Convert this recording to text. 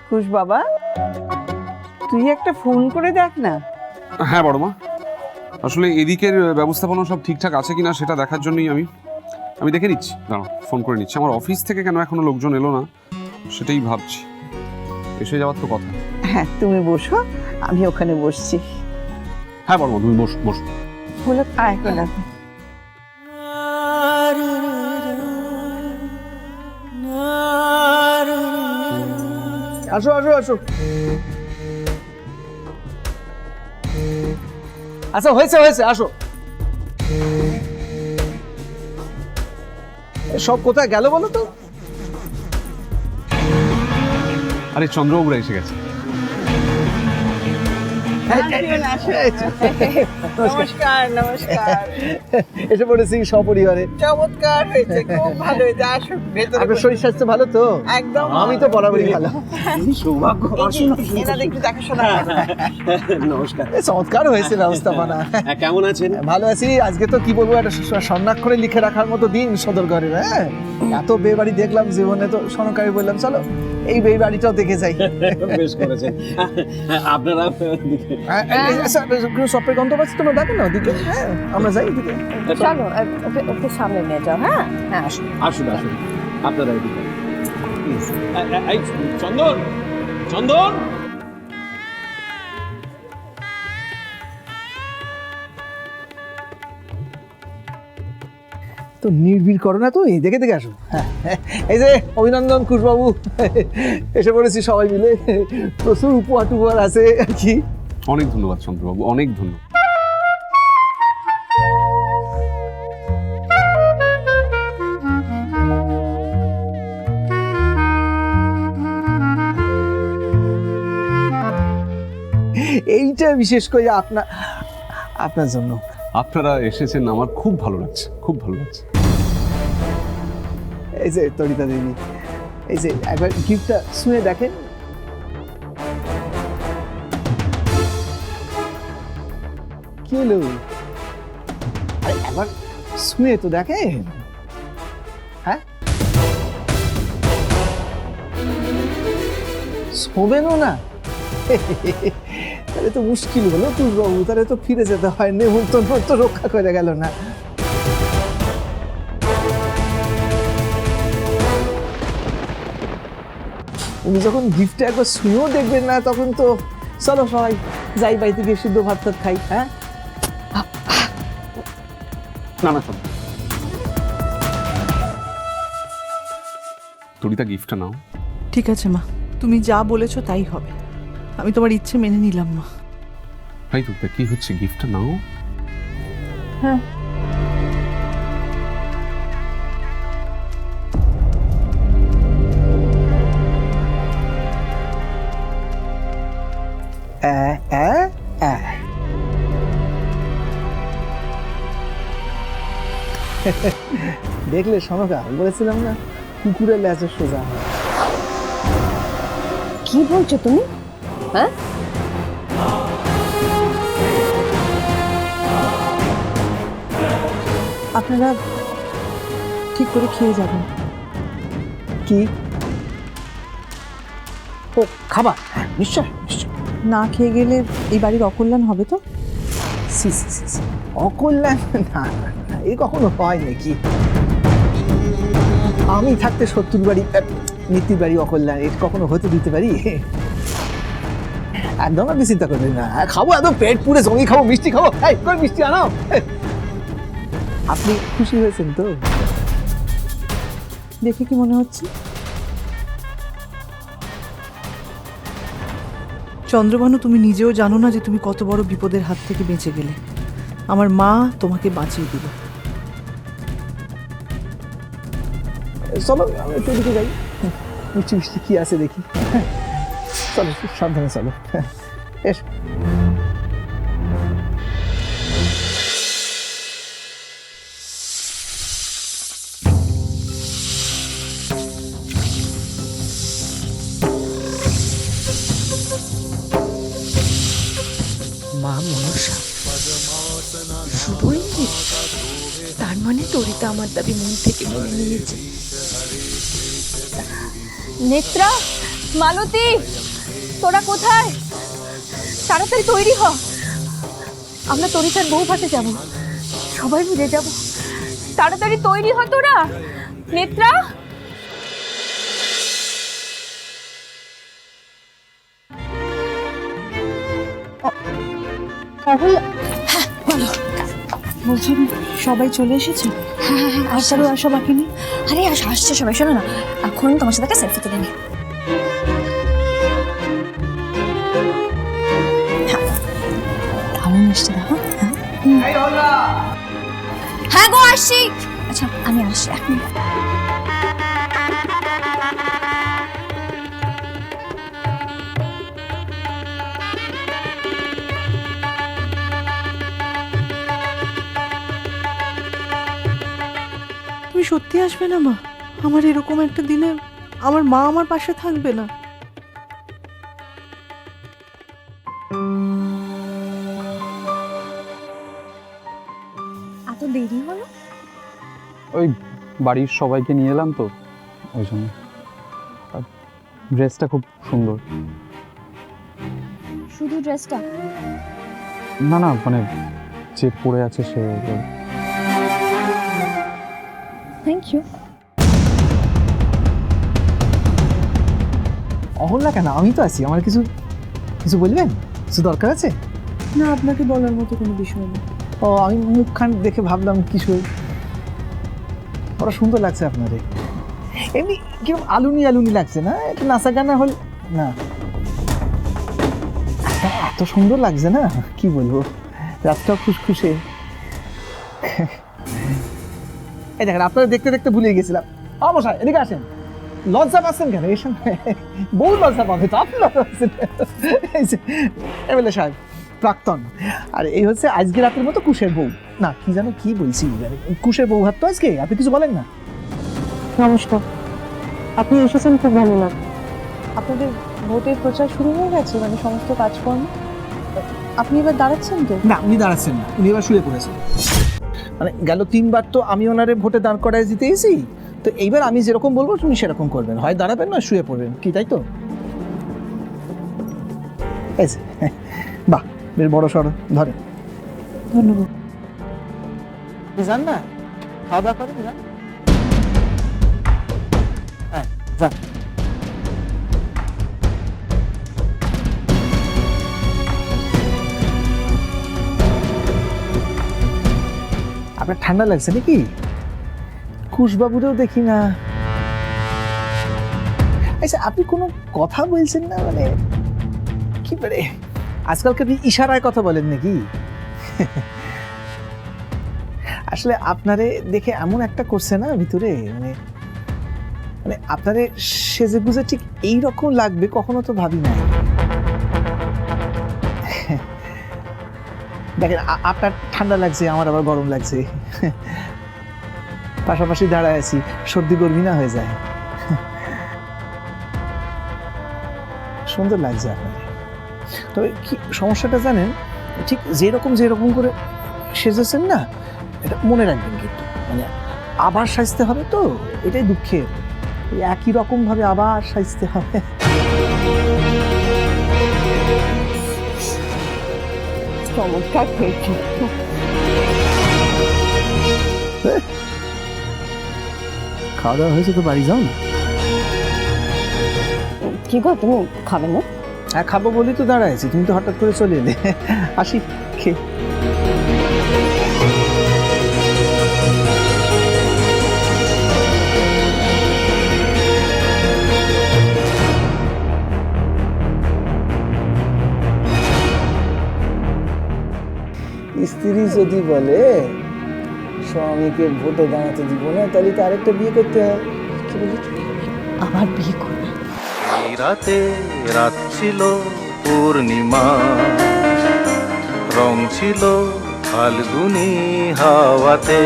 কুশ বাবা, তুই একটা ফোন করে দেখ না। হ্যাঁ বড় মা, আসলে এদিকের ব্যবস্থাপনা সব ঠিকঠাক আছে কিনা সেটা দেখার জন্যই আমি দেখে নিচ্ছি। দাঁড়াও, ফোন করে নিচ্ছি। আমার অফিস থেকে কেন এখনো লোকজন এলো না সেটাই ভাবছি। এসে যাওয়ার তো কথা। হ্যাঁ, তুমি বসো, আমি ওখানে বসছি। হ্যাঁ বড় মা, তুমি বসো বসো। বলো আয় করে। আসো আসো আসো। আচ্ছা, হয়েছে হয়েছে, আসো। সব কোথায় গেল বলো তো? আরে চন্দ্রবাবুরা এসে গেছে। নমস্কার নমস্কার। এসে পড়েছি সপরিবারে। চমৎকার হয়েছে, খুব ভালো হয়েছে। আসো ভেতরে। আপনার শরীর স্বাস্থ্য ভালো তো? একদম। আমি তো বরাবরই ভালো। সৌভাগ্য। এনাদের একটু দেখাশোনা করো। নমস্কার। চমৎকার হয়েছে ব্যবস্থাপনা। কেমন আছেন? ভালো আছি। আজকে তো কি বলবো, একটা স্বর্ণাক্ষরে লিখে রাখার মতো দিন সদরঘরের। হ্যাঁ, এত বিয়ে বাড়ি দেখলাম জীবনে, তো সনকারে বললাম চলো এই বিয়ে বাড়িটাও দেখে যাই। বেশ করেছেন। আপনারা সপের গন্ধ পাচ্ছি, তোমরা দেখো না ওদিকে। হ্যাঁ, আমরা যাই ওদিকে। চলো ওকে ওকে সামনে নিয়ে যাও। হ্যাঁ হ্যাঁ আসো। আসুন আসুন, আপনারা এদিকে। এই চন্দন, চন্দন। তো নির্ভীর করো না, তুই দেখে দেখে আসো। হ্যাঁ, এই যে অভিনন্দন কুশবাবু, এসে পড়েছি সবাই মিলে। প্রচুর উপহার টুপহার আছে আর কি। অনেক ধন্যবাদ চন্দ্রবাবু, অনেক ধন্যবাদ। এইটা বিশেষ করে আপনার জন্য। আপনারা এসেছেন, আমার খুব ভালো লাগছে, খুব ভালো লাগছে। এই যে তরিতা দেবী, এই যে একবার গিফটটা শুনে দেখেন। কি হলো? আরে একবার শুনে তো দেখেন। হ্যাঁ, শোবেনও না? তাহলে তো মুশকিল হলো তুলবাবু, তাহলে তো ফিরে যেতে হয়, নেমন্তন্ন তো রক্ষা করে গেল না। উনি যখন গিফটটা একবার শুনেও দেখবেন না, তখন তো চলো সবাই যাই, বাড়িতে গিয়ে সিদ্ধ ভাত টাত খাই। হ্যাঁ, না না চন্দ্র, তরিতা গিফটটা নাও। ঠিক আছে মা, তুমি যা বলেছো তাই হবে। আমি তোমার ইচ্ছে মেনে নিলাম মা। ভাই তরিতা, কি হচ্ছে? গিফটটা নাও। হ্যাঁ, দেখলে সনকা, বলেছিলাম না কুকুরের লেজের সোজা হয়। কি বলছো তুমি? হ্যাঁ, আপনারা ঠিক করে খেয়ে যাবেন। কি? ও খাবার? হ্যাঁ, নিশ্চয় নিশ্চয়। না খেয়ে গেলে এই বাড়ির অকল্যাণ হবে তো। সি সি সি সি, অকল্যাণ? না না না, এ কখনো হয় নাকি? আমি থাকতে শত্রুর বাড়ি, মৃত্যুর বাড়ি অকল্যাণ, এটা কখনো হতে দিতে পারি? একদম আপনি চিন্তা করবেন না, খাবো, একদম পেট পুরে জমি খাবো, মিষ্টি খাবো। এই কই মিষ্টি আনো। আপনি খুশি হয়েছেন তো? দেখে কি মনে হচ্ছে? চন্দ্রভানু, তুমি নিজেও জানো না যে তুমি কত বড় বিপদের হাত থেকে বেঁচে গেলে। আমার মা তোমাকে বাঁচিয়ে দিল। চলো আমি একটু দিকে যাই, মিষ্টি মিষ্টি কি আছে দেখি। চলো সাবধানে চলো। এস। মা মনসা শুধুই তার মানে তরিতা আমার দাবি মন থেকে মেনে নিয়েছে। নেত্রা মালতী, তোরা কোথায়? তাড়াতাড়ি তৈরি হ, আমরা তরিতার বউ ভাতে যাব, সবাই মিলে যাব। তাড়াতাড়ি তৈরি হ তোরা। নেত্রা, বলছি সবাই চলে এসেছে? আর কারো আসা বাকি নেই? আরে আসছে সবাই, শোনো না, এখন তোমার সাথে একটা সেলফি তুলে নি। দারুণ মিষ্টি দেখো। হ্যাঁ গো, আসছি। আচ্ছা আমি আসছি, 1 মিনিট। তুমি সত্যি আসবে না মা? আমার এরকম একটা দিনে আমার মা আমার পাশে থাকবে না? এত দেরি হলো? ওই বাড়ির সবাইকে নিয়ে এলাম তো, ওই জন্য। ড্রেসটা খুব সুন্দর। শুধু ড্রেসটা? না না, মানে যে পরে আছে সে। Thank you. অহল্যা কেন? আমি তো আছি। আমার কিছু কিছু বলবেন? কিছু দরকার আছে? না, আপনাকে বলার মতো কোনো বিষয় নেই। ও, আমি মুখখান দেখে ভাবলাম কিছু। বড় সুন্দর লাগছে আপনারে। এমনি কিরকম আলুনি আলুনি লাগছে না? একটু নাচা গানা হল না? এত সুন্দর লাগছে না, কি বলবো। রাতটা খুশখুশে। এই দেখেন, আপনারা দেখতে দেখতে ভুলে গেছিলাম। মশাই এদিকে আসেন। লজ্জা পাচ্ছেন কেন? এই সময় বহু লজ্জা পাবে তো, আপনি লজ্জা পাচ্ছেন। এমএলএ সাহেব, প্রাক্তন। আর এই হচ্ছে আজকে রাতের মতো কুশের বউ। না কি জানো কি বলছি, কুশের বউ হাত তো আজকে। আপনি কিছু বলেন না? নমস্কার, আপনি এসেছেন, খুব ভালো লাগলো। আপনাদের ভোটের প্রচার শুরু হয়ে গেছে, মানে সমস্ত কাজকর্ম? আপনি এবার দাঁড়াচ্ছেন তো? না, উনি দাঁড়াচ্ছেন না, উনি এবার শুয়ে পড়েছেন। মানে গেল 3 বার তো আমি ওনারে ভোটে দাঁড় করায় জিতেছি, তো এইবার আমি যেরকম বলবো তুমি সেরকম করবেন। হয় দাঁড়াবেন না শুয়ে পড়বেন, কি তাই তো? এই যে, বাহ, বেশ বড় সড়ো। ধরে ধন্যবাদ। যান না, খাওয়া দাওয়া করেন, যান। হ্যাঁ যান। আপনার ঠান্ডা লাগছে নাকি? কুশবাবুরেও দেখি না। আচ্ছা, আপনি কোনো কথা বলছেন না, মানে কি করে আজকালকে আপনি ইশারায় কথা বলেন নাকি? আসলে আপনারে দেখে এমন একটা করছে না ভিতরে, মানে মানে আপনারে সেজে গুজে ঠিক এইরকম লাগবে কখনো তো ভাবি না। দেখেন, আপনার ঠান্ডা লাগছে, আমার আবার গরম লাগছে, পাশাপাশি দাঁড়ায় আছি, সর্দি গরমি না হয়ে যায়। সুন্দর লাগছে আপনার। তবে কি সমস্যাটা জানেন, ঠিক যেরকম করে সেজেছেন না, এটা মনে রাখবেন কিন্তু, মানে আবার সাজতে হবে তো, এটাই দুঃখের। একই রকম ভাবে আবার সাজতে হবে। চমৎকার হয়েছে। খাওয়া দাওয়া হয়েছে তো, বাড়ি যাও না। কি গো, তুমি খাবে না? হ্যাঁ খাবো বলি তো দাঁড়াইছি, তুমি তো হঠাৎ করে চলে এলে। আসি খেয়ে। স্ত্রী যদি বলে স্বামীকে ভোটে দাঁড়াতে দিব না, তাহলে তো আরেকটা বিয়ে করতে হয়। কি বলি? আবার বিয়ে করবে? এই রাতে রাত ছিল পূর্ণিমা, রং ছিল ফাল্গুনি হাওয়াতে।